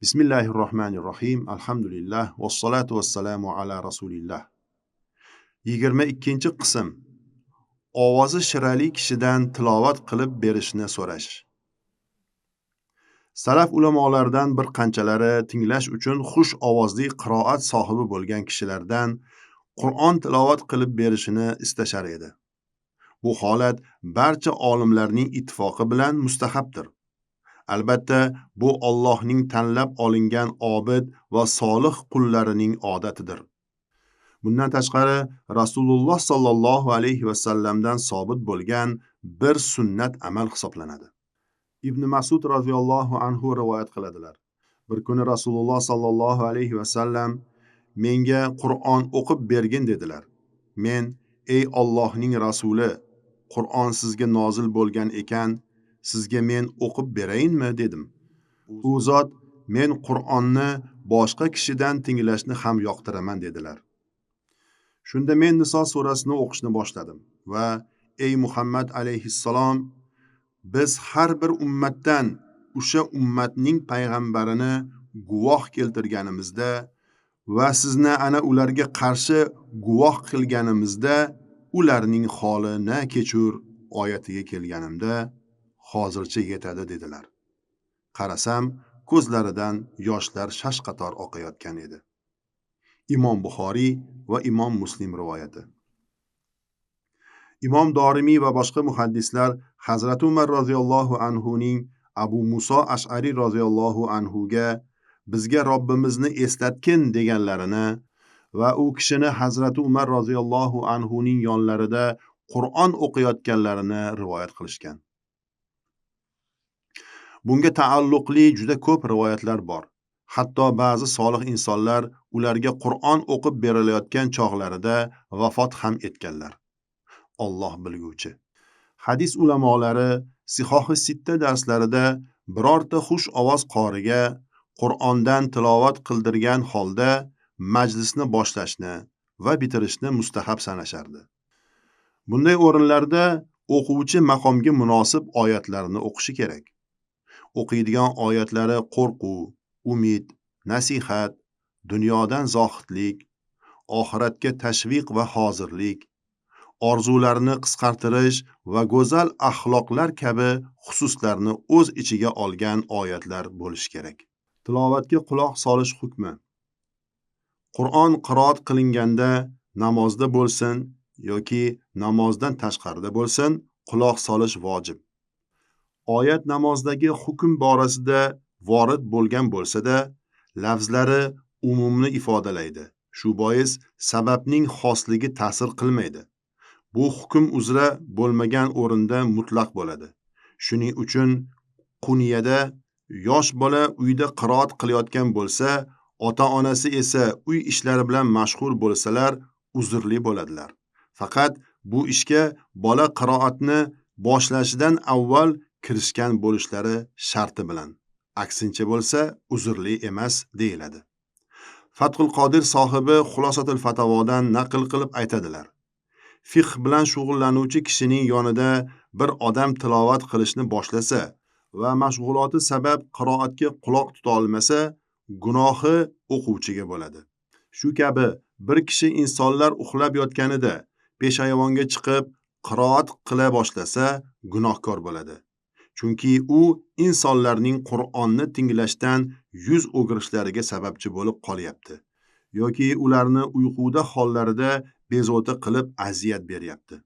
Bismillahirrohmanirrohim. Alhamdulillah. Vassalatu vassalamu ala rasulillah. 22 qism. Ovozi shirali kishidan tilovat qilib berishni so'rash. Salaf ulamolaridan bir qanchalari tinglash uchun xush ovozli qiroat sohibi bo'lgan kishilardan Qur'on tilovat qilib berishini istashar edi. Bu holat barcha olimlarning ittifoqi bilan mustahabdir. Albatta, bu Allohning tanlab olingan obid va solih qullarining odatidir. Bundan tashqari, Rasululloh sallallohu alayhi va sallamdan sobit bo'lgan bir sunnat amal hisoblanadi. Ibn Mas'ud radhiyallohu anhu rivoyat qiladilar. Bir kuni Rasululloh sallallohu alayhi va sallam menga Qur'on o'qib bergin dedilar. Men, ey Allohning rasuli, Qur'on sizga nozil bo'lgan ekan, sizga men o'qib berayinmi dedim. U zot, men Qur'onni boshqa kishidan tinglashni ham yoqtiraman dedilar. Shunda men Niso surasini o'qishni boshladim va ey Muhammad alayhissalom, biz har bir ummatdan o'sha ummatning payg'ambarini guvoh keltirganimizda va sizni ana ularga qarshi guvoh qilganimizda ularning holini kechur oyatiga kelganimda hozircha yetadi dedilar. Qarasam, ko'zlaridan yoshlar shashqator oqayotgan edi. Imom Buxoriy va Imom Muslim rivoyati. Imom Dorimiy va boshqa muhaddislar Hazrat Umar roziyallohu anhuning Abu Muso Ash'ari roziyallohu anhuga bizga Robbimizni eslatgin deganlarini va u kishini Hazrat Umar roziyallohu anhuning yonlarida Qur'on o'qiyotganlarini rivoyat qilishgan. Bunga taalluqli juda ko'p rivoyatlar bor. Hatto ba'zi solih insonlar ularga Qur'on o'qib berilayotgan chog'larida vafot ham etganlar. Alloh bilguvchi. Hadis ulamolari Sihoh-i Sitta darslarida birorta xush ovoz qoriga Qur'ondan tilovat qildirgan holda majlisni boshlashni va bitirishni mustahab sanashardi. Bunday o'rinlarda o'quvchi maqomga munosib oyatlarni o'qishi kerak. O'qiydigan oyatlari qo'rquv, umid, nasihat, dunyodan zohidlik, oxiratga tashviq va hozirlik, orzularni qisqartirish va go'zal axloqlar kabi xususlarni o'z ichiga olgan oyatlar bo'lishi kerak. Tilovatga quloq solish hukmi. Qur'on qiroat qilinganda namozda bo'lsin yoki namozdan tashqarida bo'lsin, quloq solish vojib. Oyat namozdagi hukm borasida vorid bo'lgan bo'lsa-da, lafzlari umumni ifodalaydi. Shu bois sababning xosligi ta'sir qilmaydi. Bu hukm uzra bo'lmagan o'rinda mutlaq bo'ladi. Shuning uchun quniyada yosh bola uyda qiroat qilayotgan bo'lsa, ota-onasi esa uy ishlari bilan mashg'ul bo'lsalar, uzrli bo'ladilar. Faqat bu ishga bola qiroatni boshlashidan avval kirishgan bo'lishlari sharti bilan. Aksincha bo'lsa, uzrli emas deyiladi. Fathul Qodir sohibi Xulosatul Fatavodan naql qilib aytadilar. Fiqh bilan shug'ullanuvchi kishining yonida bir odam tilovat qilishni boshlasa va mashg'uloti sabab qiroatga quloq tuta olmasa, gunohi o'quvchiga bo'ladi. Shu kabi bir kishi insonlar uxlab yotganida peshayvonga chiqib qiroat qila boshlasa, gunohkor bo'ladi. Chunki u insonlarning Qur'onni tinglashdan yuz o'girishlariga sababchi bo'lib qolyapti yoki ularni uyquda hollarida bezovta qilib aziyat beryapti.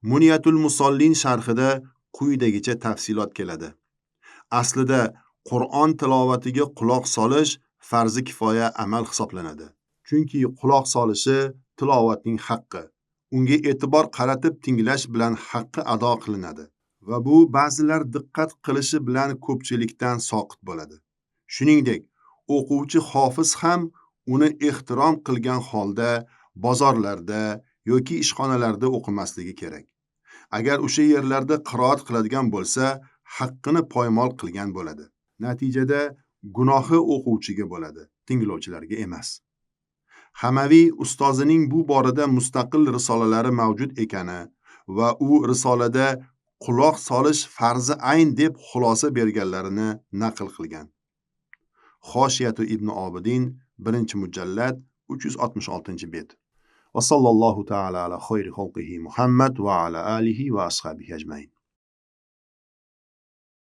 Muniyatul Musallin sharhida quyidagicha tafsilot keladi. Aslida Qur'on tilovatiga quloq solish farzi kifoya amal hisoblanadi. Chunki quloq solishi tilovatning haqqi. Unga e'tibor qaratib tinglash bilan haqqi ado qilinadi. Va bu ba'zilar diqqat qilishi bilan ko'pchilikdan soqit bo'ladi. Shuningdek, o'quvchi hofiz ham uni ehtirom qilgan holda bozorlarda yoki ishxonalarda o'qimasligi kerak. Agar o'sha yerlarda qiroat qiladigan bo'lsa, haqqini poymol qilgan bo'ladi. Natijada gunohi o'quvchiga bo'ladi, tinglovchilarga emas. Hamaviy ustozining bu borada mustaqil risolalari mavjud ekani va u risolada quloq solish farzi ayn deb xulosa berganlarini naql qilgan. Xoshiyatu ibn Obidin 1-mujallad 366-bet. Va sallallohu ta'ala ala xayri xalqihi Muhammad va ala alihi va ashabihi ajmain.